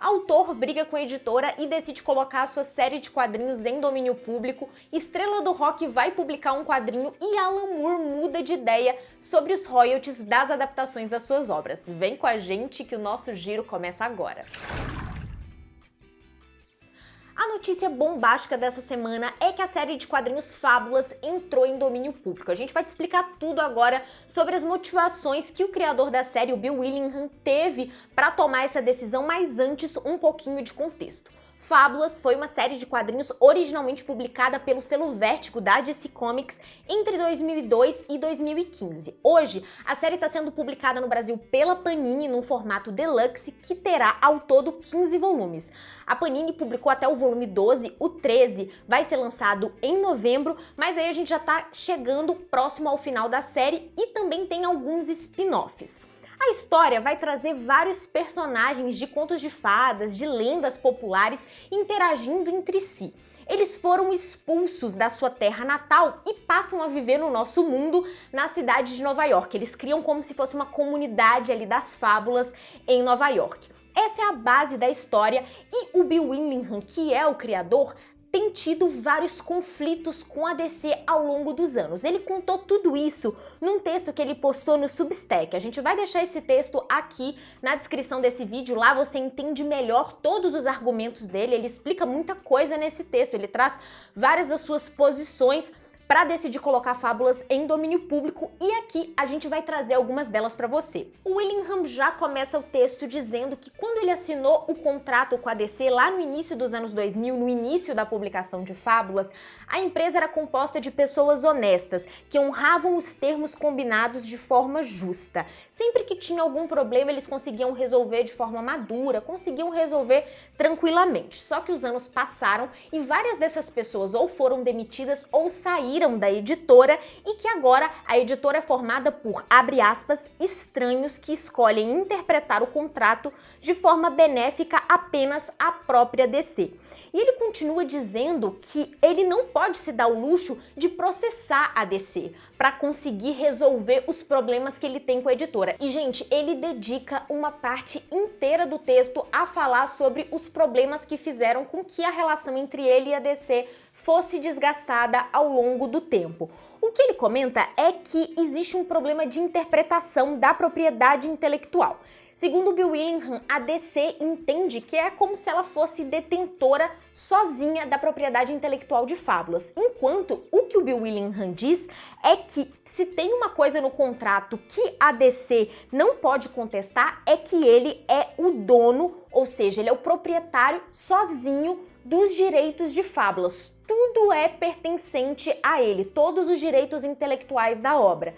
Autor briga com a editora e decide colocar sua série de quadrinhos em domínio público, estrela do rock vai publicar um quadrinho e Alan Moore muda de ideia sobre os royalties das adaptações das suas obras. Vem com a gente que o nosso giro começa agora. A notícia bombástica dessa semana é que a série de quadrinhos Fábulas entrou em domínio público. A gente vai te explicar tudo agora sobre as motivações que o criador da série, o Bill Willingham, teve para tomar essa decisão, mas antes um pouquinho de contexto. Fábulas foi uma série de quadrinhos originalmente publicada pelo selo Vértigo da DC Comics entre 2002 e 2015. Hoje, a série está sendo publicada no Brasil pela Panini num formato deluxe que terá ao todo 15 volumes. A Panini publicou até o volume 12, o 13 vai ser lançado em novembro, mas aí a gente já está chegando próximo ao final da série e também tem alguns spin-offs. A história vai trazer vários personagens de contos de fadas, de lendas populares, interagindo entre si. Eles foram expulsos da sua terra natal e passam a viver no nosso mundo, na cidade de Nova York. Eles criam como se fosse uma comunidade ali das fábulas em Nova York. Essa é a base da história e o Bill Willingham, que é o criador, tem tido vários conflitos com a DC ao longo dos anos. Ele contou tudo isso num texto que ele postou no Substack. A gente vai deixar esse texto aqui na descrição desse vídeo, lá você entende melhor todos os argumentos dele, ele explica muita coisa nesse texto, ele traz várias das suas posições para decidir colocar Fábulas em domínio público e aqui a gente vai trazer algumas delas para você. O Willingham já começa o texto dizendo que quando ele assinou o contrato com a DC lá no início dos anos 2000, no início da publicação de Fábulas, a empresa era composta de pessoas honestas, que honravam os termos combinados de forma justa. Sempre que tinha algum problema, eles conseguiam resolver de forma madura, conseguiam resolver tranquilamente. Só que os anos passaram e várias dessas pessoas ou foram demitidas ou saíram da editora e que agora a editora é formada por, abre aspas, estranhos que escolhem interpretar o contrato de forma benéfica apenas à própria DC. E ele continua dizendo que ele não pode se dar o luxo de processar a DC para conseguir resolver os problemas que ele tem com a editora. E, gente, ele dedica uma parte inteira do texto a falar sobre os problemas que fizeram com que a relação entre ele e a DC fosse desgastada ao longo do tempo. O que ele comenta é que existe um problema de interpretação da propriedade intelectual. Segundo Bill Willingham, a DC entende que é como se ela fosse detentora sozinha da propriedade intelectual de Fábulas, enquanto o que o Bill Willingham diz é que se tem uma coisa no contrato que a DC não pode contestar é que ele é o dono, ou seja, ele é o proprietário sozinho dos direitos de Fábulas. Tudo é pertencente a ele, todos os direitos intelectuais da obra.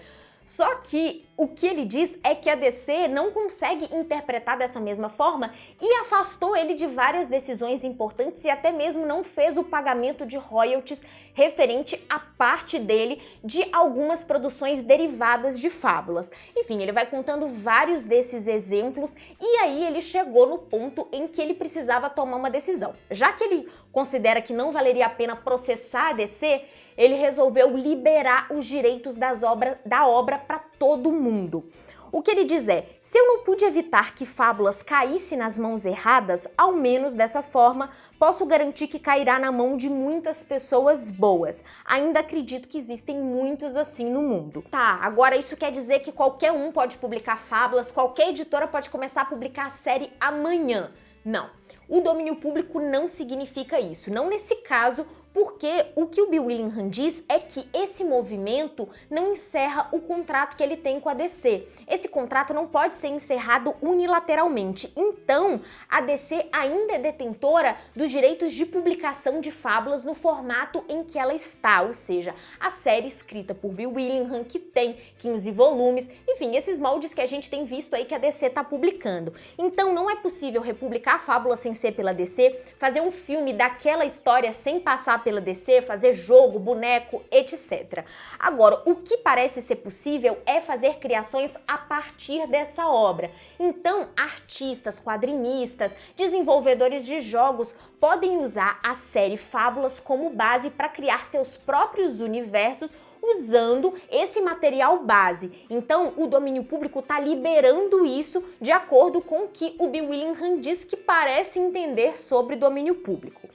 Só que o que ele diz é que a DC não consegue interpretar dessa mesma forma e afastou ele de várias decisões importantes e até mesmo não fez o pagamento de royalties referente à parte dele de algumas produções derivadas de Fábulas. Enfim, ele vai contando vários desses exemplos e aí ele chegou no ponto em que ele precisava tomar uma decisão. Já que ele considera que não valeria a pena processar a DC, ele resolveu liberar os direitos da obra para todo mundo. O que ele diz é, se eu não pude evitar que Fábulas caísse nas mãos erradas, ao menos dessa forma, posso garantir que cairá na mão de muitas pessoas boas. Ainda acredito que existem muitos assim no mundo. Tá, agora isso quer dizer que qualquer um pode publicar Fábulas, qualquer editora pode começar a publicar a série amanhã. Não. O domínio público não significa isso, não nesse caso, porque o que o Bill Willingham diz é que esse movimento não encerra o contrato que ele tem com a DC. Esse contrato não pode ser encerrado unilateralmente. Então, a DC ainda é detentora dos direitos de publicação de Fábulas no formato em que ela está, ou seja, a série escrita por Bill Willingham, que tem 15 volumes, enfim, esses moldes que a gente tem visto aí que a DC está publicando. Então, não é possível republicar Fábulas sem ser pela DC, fazer um filme daquela história sem passar pela DC, fazer jogo, boneco, etc. Agora, o que parece ser possível é fazer criações a partir dessa obra. Então, artistas, quadrinistas, desenvolvedores de jogos podem usar a série Fábulas como base para criar seus próprios universos usando esse material base. Então, o domínio público está liberando isso de acordo com o que o Bill Willingham diz que parece entender sobre domínio público.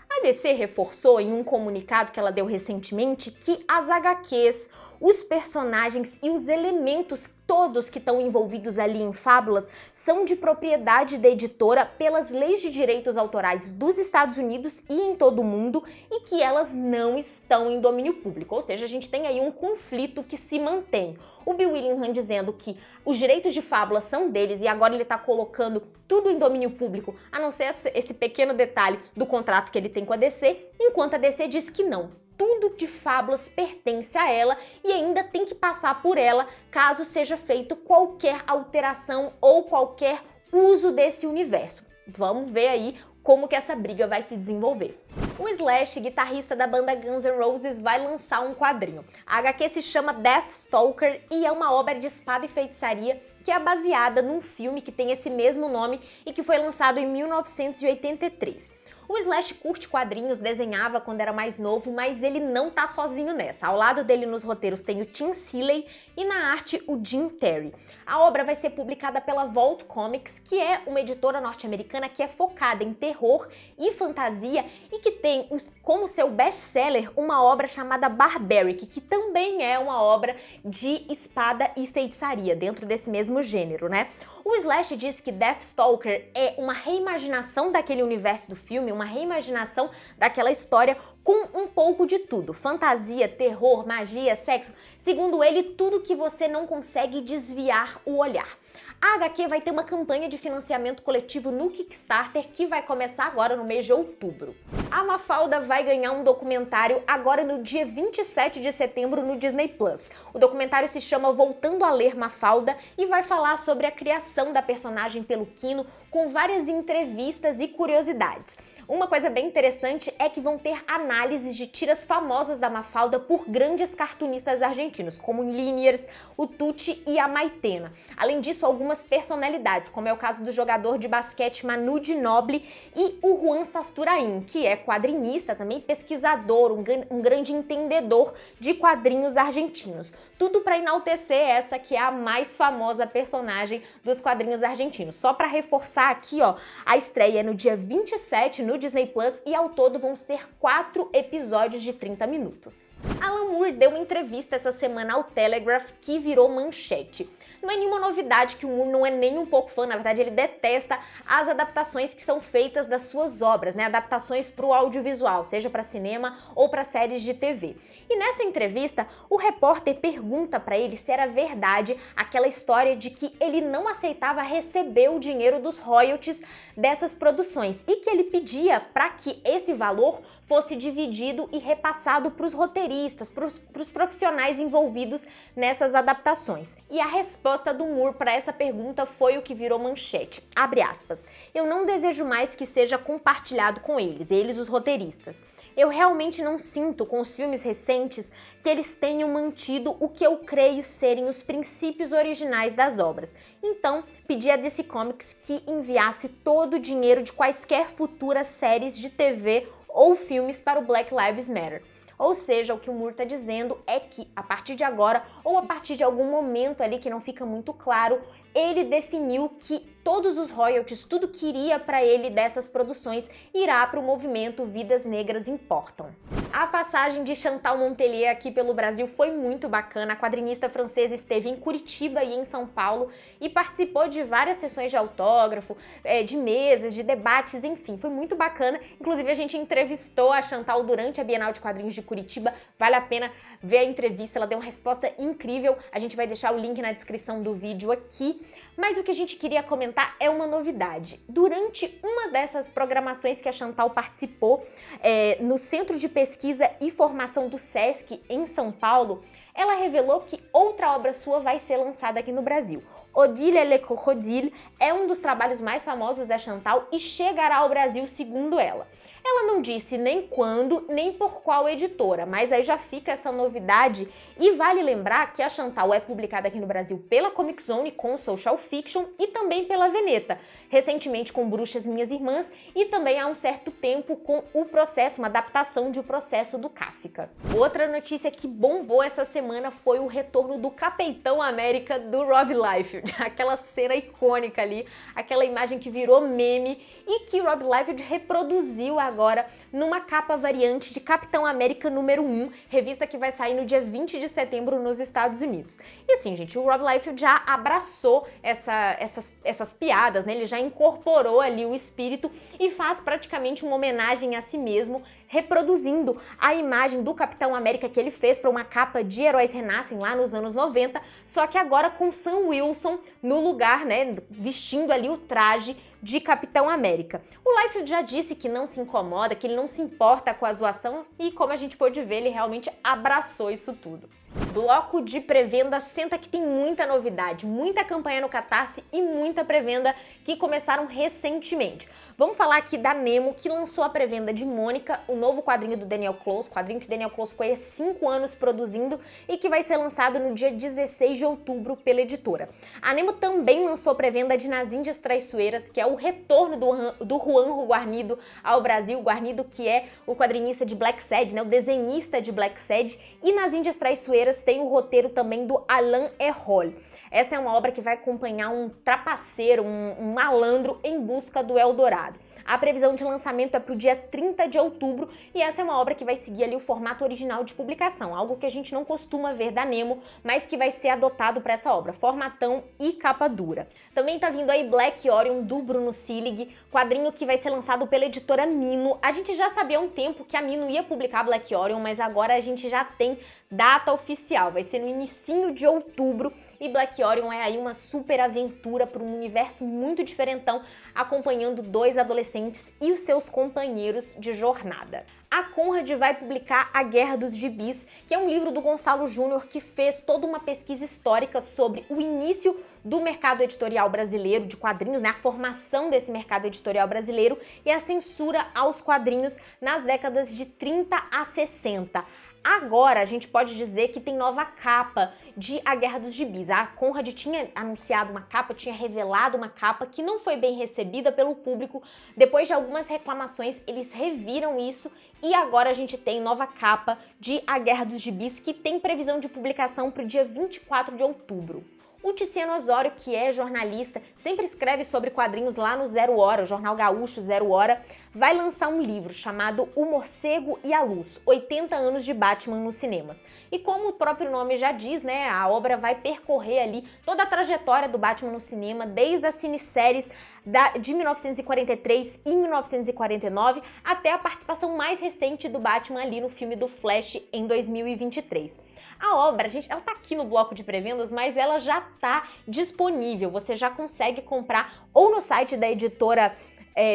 A DC reforçou em um comunicado que ela deu recentemente que as HQs, os personagens e os elementos todos que estão envolvidos ali em Fábulas são de propriedade da editora pelas leis de direitos autorais dos Estados Unidos e em todo o mundo e que elas não estão em domínio público, ou seja, a gente tem aí um conflito que se mantém. O Bill Willingham dizendo que os direitos de Fábulas são deles e agora ele está colocando tudo em domínio público, a não ser esse pequeno detalhe do contrato que ele tem com a DC, enquanto a DC diz que não. Tudo de Fábulas pertence a ela e ainda tem que passar por ela caso seja feito qualquer alteração ou qualquer uso desse universo. Vamos ver aí como que essa briga vai se desenvolver. O Slash, guitarrista da banda Guns N' Roses, vai lançar um quadrinho. A HQ se chama Deathstalker e é uma obra de espada e feitiçaria que é baseada num filme que tem esse mesmo nome e que foi lançado em 1983. O Slash curte quadrinhos, desenhava quando era mais novo, mas ele não tá sozinho nessa. Ao lado dele nos roteiros tem o Tim Seeley e na arte o Jim Terry. A obra vai ser publicada pela Vault Comics, que é uma editora norte-americana que é focada em terror e fantasia e que tem como seu best-seller uma obra chamada Barbaric, que também é uma obra de espada e feitiçaria, dentro desse mesmo gênero, né? O Slash diz que Deathstalker é uma reimaginação daquele universo do filme, uma reimaginação daquela história com um pouco de tudo. Fantasia, terror, magia, sexo. Segundo ele, tudo que você não consegue desviar o olhar. A HQ vai ter uma campanha de financiamento coletivo no Kickstarter que vai começar agora no mês de outubro. A Mafalda vai ganhar um documentário agora no dia 27 de setembro no Disney Plus. O documentário se chama Voltando a Ler Mafalda e vai falar sobre a criação da personagem pelo Kino, com várias entrevistas e curiosidades. Uma coisa bem interessante é que vão ter análises de tiras famosas da Mafalda por grandes cartunistas argentinos, como Liniers, o Tucci e a Maitena. Além disso, algumas personalidades, como é o caso do jogador de basquete Manu Ginóbili e o Juan Sasturain, que é quadrinista, também pesquisador, um grande entendedor de quadrinhos argentinos. Tudo para enaltecer essa que é a mais famosa personagem dos quadrinhos argentinos. Só para reforçar aqui, ó, a estreia é no dia 27 no Disney Plus e ao todo vão ser 4 episódios de 30 minutos. Alan Moore deu uma entrevista essa semana ao Telegraph que virou manchete. Não é nenhuma novidade que o Moore não é nem um pouco fã, na verdade ele detesta as adaptações que são feitas das suas obras, né? Adaptações para o audiovisual, seja para cinema ou para séries de TV. E nessa entrevista, o repórter pergunta para ele se era verdade aquela história de que ele não aceitava receber o dinheiro dos royalties dessas produções e que ele pedia para que esse valor fosse dividido e repassado para os roteiristas, para os profissionais envolvidos nessas adaptações. E a resposta do Moore para essa pergunta foi o que virou manchete. Abre aspas. Eu não desejo mais que seja compartilhado com eles, os roteiristas. Eu realmente não sinto com os filmes recentes que eles tenham mantido o que eu creio serem os princípios originais das obras. Então, pedi a DC Comics que enviasse todo o dinheiro de quaisquer futuras séries de TV ou filmes para o Black Lives Matter. Ou seja, o que o Moore está dizendo é que, a partir de agora, ou a partir de algum momento ali que não fica muito claro, ele definiu que todos os royalties, tudo que iria para ele dessas produções, irá para o movimento Vidas Negras Importam. A passagem de Chantal Montelier aqui pelo Brasil foi muito bacana. A quadrinista francesa esteve em Curitiba e em São Paulo e participou de várias sessões de autógrafo, de mesas, de debates, enfim, foi muito bacana. Inclusive a gente entrevistou a Chantal durante a Bienal de Quadrinhos de Curitiba, vale a pena ver a entrevista, ela deu uma resposta incrível. A gente vai deixar o link na descrição do vídeo aqui. Mas o que a gente queria comentar é uma novidade. Durante uma dessas programações que a Chantal participou no Centro de Pesquisa e Formação do SESC em São Paulo, ela revelou que outra obra sua vai ser lançada aqui no Brasil. Odile et le Crocodile é um dos trabalhos mais famosos da Chantal e chegará ao Brasil, segundo ela. Ela não disse nem quando, nem por qual editora, mas aí já fica essa novidade. E vale lembrar que a Chantal é publicada aqui no Brasil pela Comic Zone com Social Fiction e também pela Veneta, recentemente com Bruxas Minhas Irmãs e também há um certo tempo com O Processo, uma adaptação de O Processo do Kafka. Outra notícia que bombou essa semana foi o retorno do Capitão América do Rob Liefeld, aquela cena icônica ali, aquela imagem que virou meme e que Rob Liefeld reproduziu agora numa capa variante de Capitão América número 1, revista que vai sair no dia 20 de setembro nos Estados Unidos. E assim, gente, o Rob Liefeld já abraçou essas piadas, né? Ele já incorporou ali o espírito e faz praticamente uma homenagem a si mesmo, reproduzindo a imagem do Capitão América que ele fez para uma capa de Heróis Renascem lá nos anos 90, só que agora com Sam Wilson no lugar, né, vestindo ali o traje de Capitão América. O Liefeld já disse que não se incomoda, que ele não se importa com a zoação e, como a gente pôde ver, ele realmente abraçou isso tudo. Bloco de pré-venda senta que tem muita novidade, muita campanha no Catarse e muita pré-venda que começaram recentemente. Vamos falar aqui da Nemo, que lançou a pré-venda de Mônica, o novo quadrinho do Daniel Close, quadrinho que Daniel Close ficou há 5 anos produzindo e que vai ser lançado no dia 16 de outubro pela editora. A Nemo também lançou a pré-venda de Nas Índias Traiçoeiras, que é o retorno do Juanjo Guarnido ao Brasil, Guarnido que é o quadrinista de Black Sad, né, o desenhista de Black Sad, e Nas Índias Traiçoeiras tem o roteiro também do Alain Errol. Essa é uma obra que vai acompanhar um trapaceiro, um malandro em busca do Eldorado. A previsão de lançamento é para o dia 30 de outubro e essa é uma obra que vai seguir ali o formato original de publicação, algo que a gente não costuma ver da Nemo, mas que vai ser adotado para essa obra, formatão e capa dura. Também tá vindo aí Black Orion do Bruno Silig, quadrinho que vai ser lançado pela editora Mino. A gente já sabia há um tempo que a Mino ia publicar Black Orion, mas agora a gente já tem data oficial, vai ser no inicinho de outubro e Black Orion é aí uma super aventura para um universo muito diferentão, acompanhando 2 adolescentes e os seus companheiros de jornada. A Conrad vai publicar A Guerra dos Gibis, que é um livro do Gonçalo Júnior que fez toda uma pesquisa histórica sobre o início do mercado editorial brasileiro de quadrinhos, né, a formação desse mercado editorial brasileiro e a censura aos quadrinhos nas décadas de 30 a 60. Agora a gente pode dizer que tem nova capa de A Guerra dos Gibis. A Conrad tinha anunciado uma capa, tinha revelado uma capa que não foi bem recebida pelo público. Depois de algumas reclamações, eles reviram isso e agora a gente tem nova capa de A Guerra dos Gibis, que tem previsão de publicação para o dia 24 de outubro. O Tiziano Osório, que é jornalista, sempre escreve sobre quadrinhos lá no Zero Hora, o jornal gaúcho Zero Hora, vai lançar um livro chamado O Morcego e a Luz, 80 anos de Batman nos cinemas. E como o próprio nome já diz, né, a obra vai percorrer ali toda a trajetória do Batman no cinema, desde as cineséries de 1943 e 1949 até a participação mais recente do Batman ali no filme do Flash em 2023. A obra, gente, ela tá aqui no bloco de pré-vendas, mas ela já tá disponível. Você já consegue comprar ou no site da editora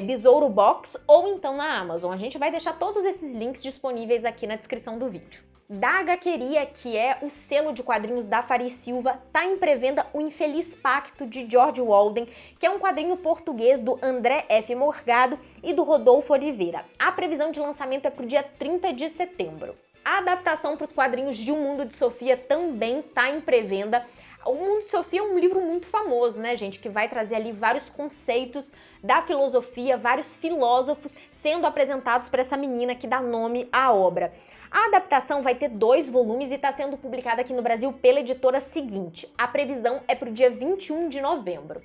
Besouro Box ou então na Amazon. A gente vai deixar todos esses links disponíveis aqui na descrição do vídeo. Da HQeria, que é o selo de quadrinhos da Faris Silva, tá em pré-venda O Infeliz Pacto de George Walden, que é um quadrinho português do André F. Morgado e do Rodolfo Oliveira. A previsão de lançamento é para o dia 30 de setembro. A adaptação para os quadrinhos de O Mundo de Sofia também tá em pré-venda. O Mundo de Sofia é um livro muito famoso, né, gente, que vai trazer ali vários conceitos da filosofia, vários filósofos sendo apresentados para essa menina que dá nome à obra. A adaptação vai ter 2 volumes e está sendo publicada aqui no Brasil pela editora Seguinte. A previsão é para o dia 21 de novembro.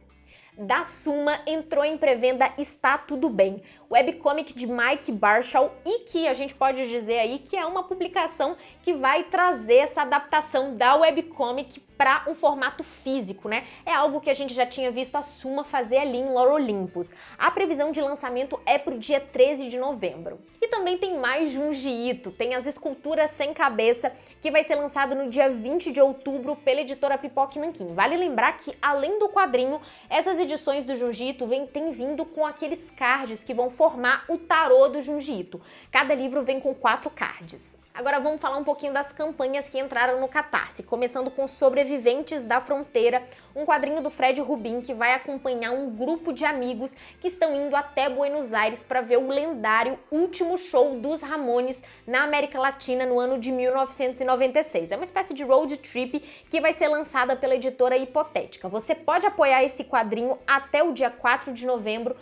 Da Suma entrou em pré-venda Está Tudo Bem, webcomic de Mike Barshall e que a gente pode dizer aí que é uma publicação que vai trazer essa adaptação da webcomic para um formato físico, né? É algo que a gente já tinha visto a Suma fazer ali em Lore Olympus. A previsão de lançamento é para o dia 13 de novembro. E também tem mais Junji Ito, tem As Esculturas Sem Cabeça, que vai ser lançado no dia 20 de outubro pela editora Pipoca e Nanquim. Vale lembrar que, além do quadrinho, essas edições do Junji Ito têm vindo com aqueles cards que vão formar o tarô do Junji Ito. Cada livro vem com 4 cards. Agora vamos falar um pouquinho das campanhas que entraram no Catarse, começando com Sobreviventes da Fronteira, um quadrinho do Fred Rubin que vai acompanhar um grupo de amigos que estão indo até Buenos Aires para ver o lendário último show dos Ramones na América Latina no ano de 1996. É uma espécie de road trip que vai ser lançada pela editora Hipotética. Você pode apoiar esse quadrinho até o dia 4 de novembro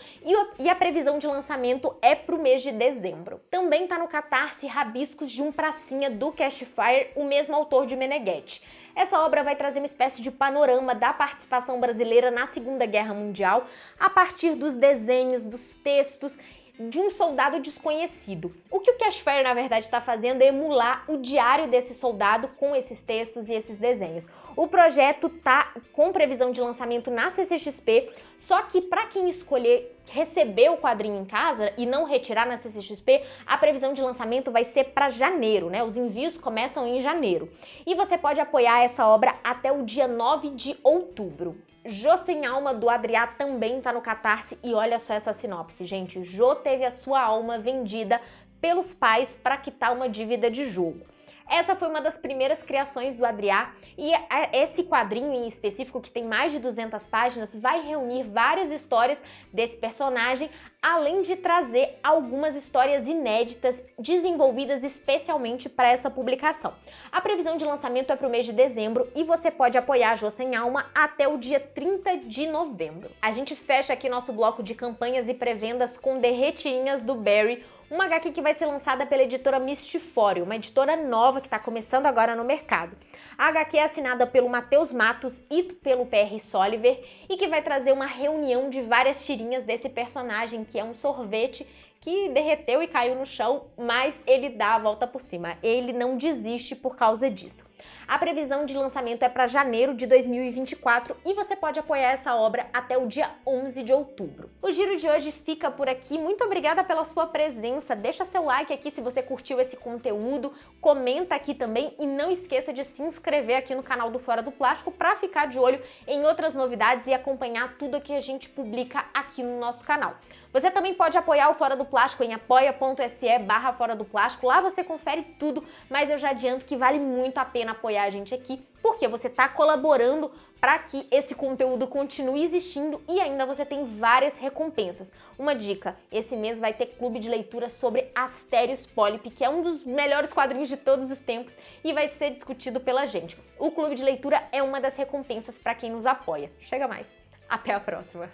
e a previsão de lançamento é para o mês de dezembro. Também está no Catarse Rabiscos de um Pracinha do Cashfire, o mesmo autor de Meneghetti. Essa obra vai trazer uma espécie de panorama da participação brasileira na Segunda Guerra Mundial a partir dos desenhos, dos textos de um soldado desconhecido. O que o Cashfire, na verdade, está fazendo é emular o diário desse soldado com esses textos e esses desenhos. O projeto tá com previsão de lançamento na CCXP, só que para quem escolher receber o quadrinho em casa e não retirar na CCXP, a previsão de lançamento vai ser para janeiro, né? Os envios começam em janeiro. E você pode apoiar essa obra até o dia 9 de outubro. Jô Sem Alma, do Adriá, também tá no Catarse e olha só essa sinopse, gente. Jô teve a sua alma vendida pelos pais para quitar uma dívida de jogo. Essa foi uma das primeiras criações do Adriá e esse quadrinho em específico, que tem mais de 200 páginas, vai reunir várias histórias desse personagem, além de trazer algumas histórias inéditas desenvolvidas especialmente para essa publicação. A previsão de lançamento é para o mês de dezembro e você pode apoiar Jô Sem Alma até o dia 30 de novembro. A gente fecha aqui nosso bloco de campanhas e pré-vendas com Derretirinhas do Barry, uma HQ que vai ser lançada pela editora Mistifório, uma editora nova que está começando agora no mercado. A HQ é assinada pelo Matheus Matos e pelo PR Soliver e que vai trazer uma reunião de várias tirinhas desse personagem, que é um sorvete que derreteu e caiu no chão, mas ele dá a volta por cima. Ele não desiste por causa disso. A previsão de lançamento é para janeiro de 2024 e você pode apoiar essa obra até o dia 11 de outubro. O giro de hoje fica por aqui. Muito obrigada pela sua presença. Deixa seu like aqui se você curtiu esse conteúdo, comenta aqui também e não esqueça de se inscrever aqui no canal do Fora do Plástico para ficar de olho em outras novidades e acompanhar tudo que a gente publica aqui no nosso canal. Você também pode apoiar o Fora do Plástico em apoia.se/Fora do Plástico. Lá você confere tudo, mas eu já adianto que vale muito a pena apoiar a gente aqui, porque você está colaborando para que esse conteúdo continue existindo e ainda você tem várias recompensas. Uma dica, esse mês vai ter clube de leitura sobre Asterios Polyp, que é um dos melhores quadrinhos de todos os tempos e vai ser discutido pela gente. O clube de leitura é uma das recompensas para quem nos apoia. Chega mais. Até a próxima!